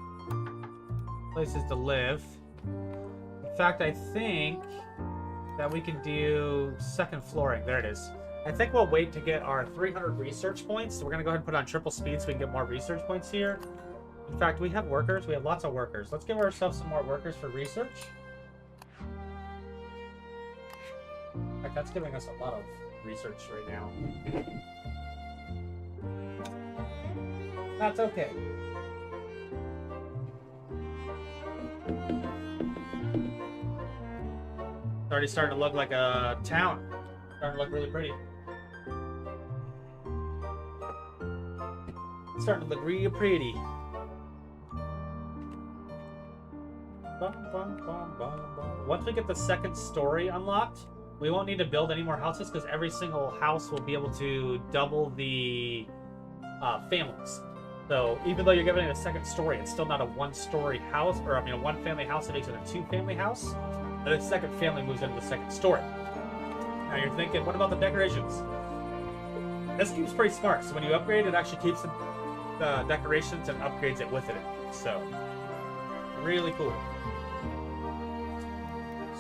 places to live. In fact, I think that we can do second flooring. There it is. I think we'll wait to get our 300 research points. So we're going to go ahead and put on triple speed so we can get more research points here. In fact, we have workers. We have lots of workers. Let's give ourselves some more workers for research. In fact, that's giving us a lot of research right now. That's okay. It's already starting to look like a town. Starting to look really pretty. It's starting to look real pretty. Bum, bum, bum, bum, bum. Once we get the second story unlocked, we won't need to build any more houses because every single house will be able to double the families. So even though you're giving it a second story, it's still not a one-story house, or I mean a one-family house. It makes it a two-family house. And the second family moves into the second story. Now you're thinking, what about the decorations? This game's pretty smart. So when you upgrade, it actually keeps the decorations and upgrades it with it. So really cool.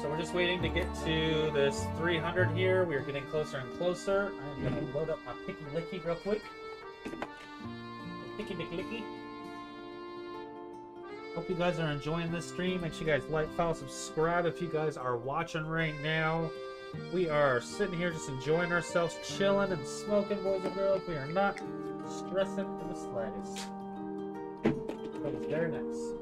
So we're just waiting to get to this 300 here. We're getting closer and closer. I'm gonna load up my picky licky real quick. Picky dick licky. Hope you guys are enjoying this stream. Make sure you guys like, follow, subscribe if you guys are watching right now. We are sitting here just enjoying ourselves, chilling and smoking, boys and girls. We are not stressing in the slightest. That was very nice.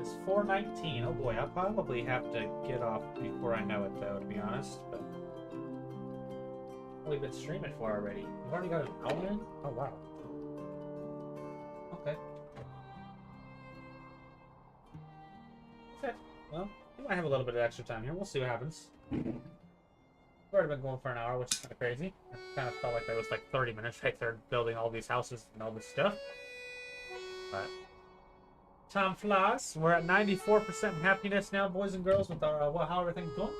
It's 4:19. Oh boy, I'll probably have to get off before I know it, though, to be honest. But we've been streaming for already. We've already got an hour in? Oh wow. Okay. Okay. Well, we might have a little bit of extra time here. We'll see what happens. We've already been going for an hour, which is kind of crazy. I kind of felt like there was like 30 minutes right there building all these houses and all this stuff. But time flies. We're at 94% happiness now, boys and girls, with our how everything's going.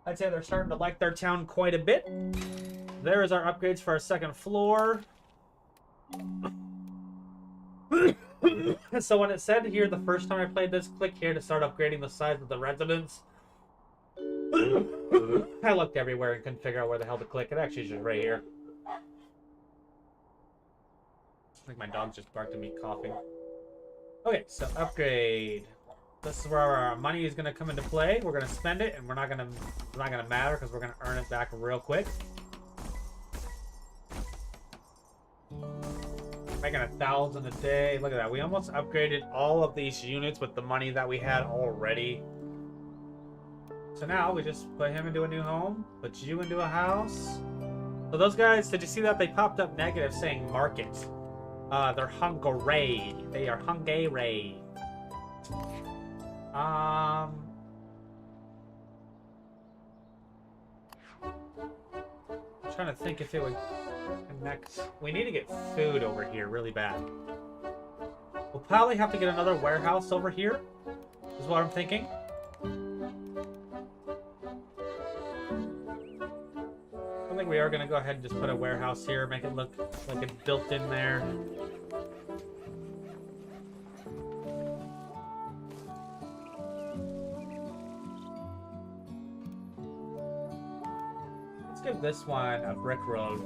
I'd say they're starting to like their town quite a bit. There is our upgrades for our second floor. So when it said here the first time I played this, click here to start upgrading the size of the residence. I looked everywhere and couldn't figure out where the hell to click. It actually is just right here. I think my dog just barked at me coughing. Okay, so upgrade. This is where our money is gonna come into play. We're gonna spend it, and it's not gonna matter because we're gonna earn it back real quick. Making 1,000 a day. Look at that. We almost upgraded all of these units with the money that we had already. So now we just put him into a new home, put you into a house. So those guys, did you see that? They popped up negative saying market. They're Hungary. They are Hungary. I'm trying to think if it would connect. We need to get food over here really bad. We'll probably have to get another warehouse over here, is what I'm thinking. I think we are going to go ahead and just put a warehouse here, make it look like it's built in there. Let's give this one a brick road.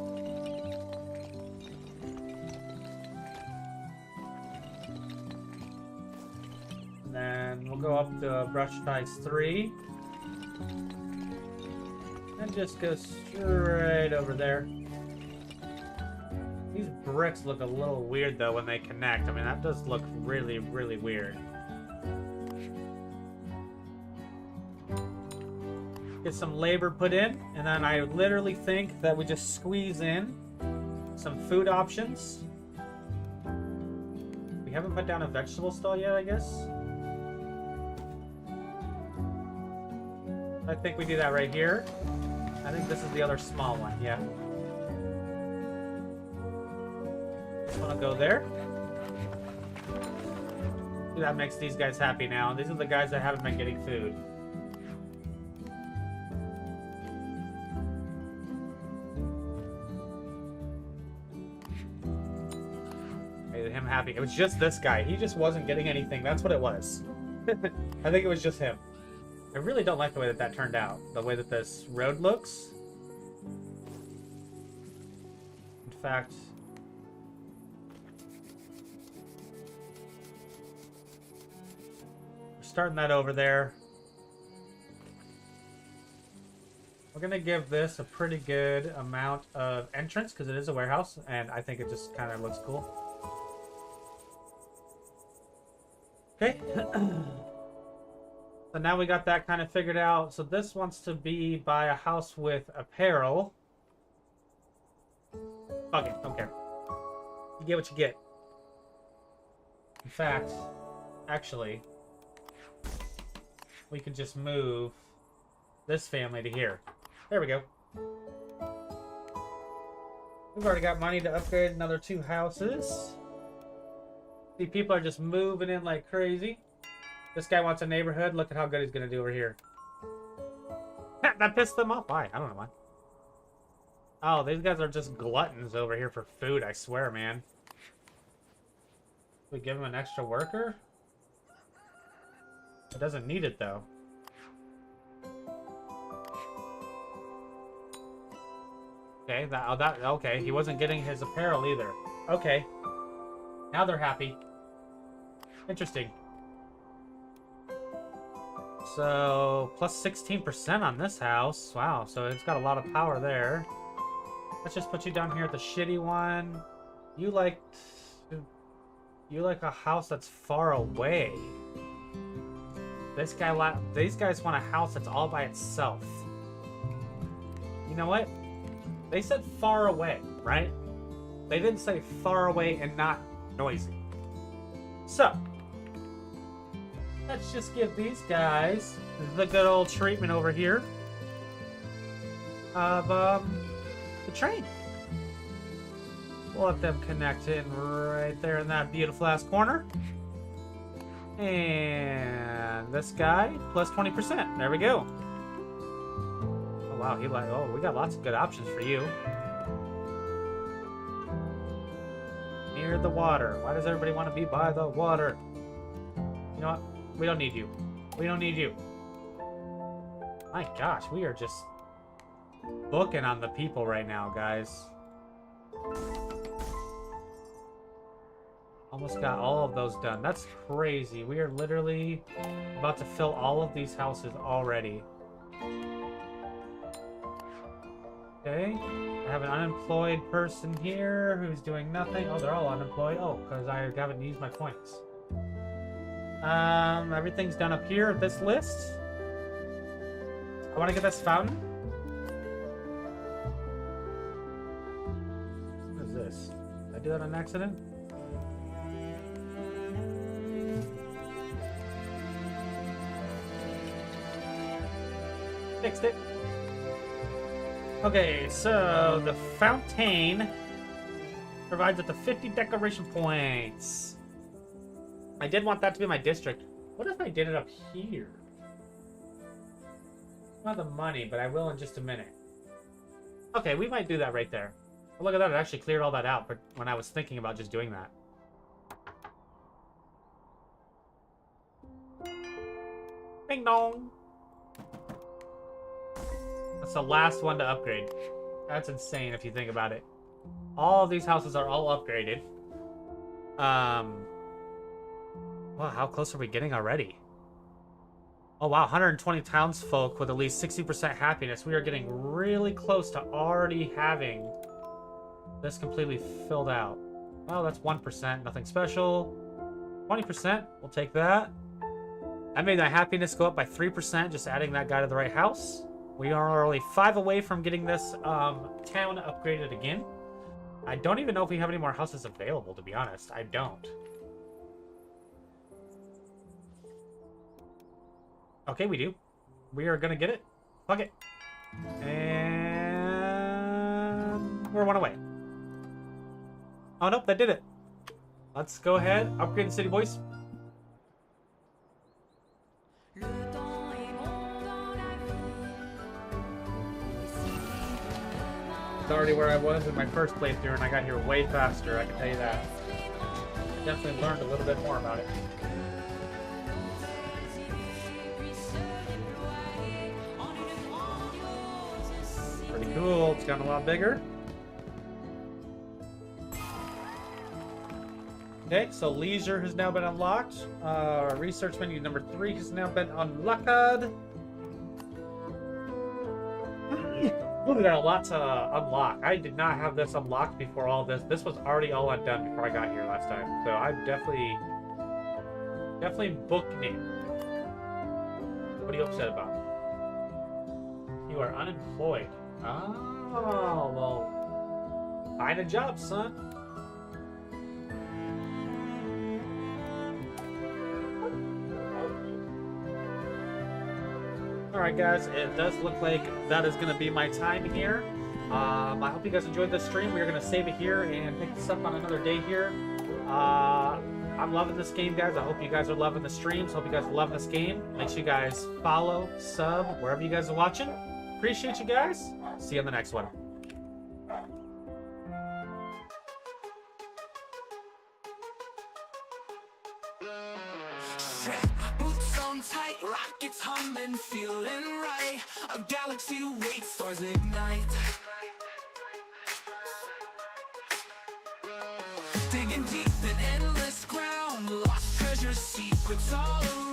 And then we'll go up to brush size 3. And just go straight over there. These bricks look a little weird though when they connect. I mean, that does look really, really weird. Get some labor put in, and then I literally think that we just squeeze in some food options. We haven't put down a vegetable stall yet, I guess. I think we do that right here. I think this is the other small one, yeah. Just want to go there. That makes these guys happy now. These are the guys that haven't been getting food. Made him happy. It was just this guy. He just wasn't getting anything. That's what it was. I think it was just him. I really don't like the way that turned out. The way that this road looks. In fact, we're starting that over there. We're going to give this a pretty good amount of entrance because it is a warehouse, and I think it just kind of looks cool. Okay. So now we got that kind of figured out. So this wants to be by a house with apparel. Fuck it, don't care. You get what you get. In fact, actually, we could just move this family to here. There we go. We've already got money to upgrade another 2 houses. See, people are just moving in like crazy. This guy wants a neighborhood. Look at how good he's going to do over here. That pissed them off. Why? I don't know why. Oh, these guys are just gluttons over here for food, I swear, man. We give him an extra worker? It doesn't need it, though. Okay, okay, he wasn't getting his apparel either. Okay. Now they're happy. Interesting. So, plus 16% on this house. Wow, so it's got a lot of power there. Let's just put you down here at the shitty one. You like a house that's far away. These guys want a house that's all by itself. You know what? They said far away, right? They didn't say far away and not noisy. So, let's just give these guys the good old treatment over here of the train. We'll let them connect in right there in that beautiful ass corner. And this guy, plus 20%. There we go. Oh, wow. Oh, we got lots of good options for you. Near the water. Why does everybody want to be by the water? You know what? We don't need you. We don't need you. My gosh, we are just booking on the people right now, guys. Almost got all of those done. That's crazy. We are literally about to fill all of these houses already. Okay. I have an unemployed person here who's doing nothing. Oh, they're all unemployed. Oh, because I haven't used my points. Everything's done up here at this list. I want to get this fountain. What is this? Did I do that on accident? Fixed it. Okay, so the fountain Provides up to 50 decoration points. I did want that to be my district. What if I did it up here? Not the money, but I will in just a minute. Okay, we might do that right there. Oh, look at that, it actually cleared all that out but when I was thinking about just doing that. Ding dong! That's the last one to upgrade. That's insane if you think about it. All of these houses are all upgraded. Wow, how close are we getting already? Oh wow, 120 townsfolk with at least 60% happiness. We are getting really close to already having this completely filled out. Oh, that's 1%, nothing special. 20%, we'll take that. I made my happiness go up by 3%, just adding that guy to the right house. We are only 5 away from getting this town upgraded again. I don't even know if we have any more houses available, to be honest. I don't. Okay, we do. We are gonna get it. Fuck it. And we're 1 away. Oh, nope, that did it. Let's go ahead, upgrade the city, boys. It's already where I was in my first playthrough, and I got here way faster, I can tell you that. Definitely learned a little bit more about it. Pretty cool, it's gotten a lot bigger. Okay, so leisure has now been unlocked. Research menu number 3 has now been unlocked. We got a lot to unlock. I did not have this unlocked before all this. This was already all undone before I got here last time. So I'm definitely booking it. What are you upset about? You are unemployed. Oh, well, find a job, son. Alright guys, it does look like that is going to be my time here. I hope you guys enjoyed this stream. We're going to save it here and pick this up on another day here. I'm loving this game, guys. I hope you guys are loving the streams. Hope you guys are loving this game. Make sure you guys follow, sub, wherever you guys are watching. Appreciate you guys. See you on the next one.
Boots on tight, rockets humming, feeling right. A galaxy waits, stars ignite. Digging deep in endless ground, lost treasure, secrets all around.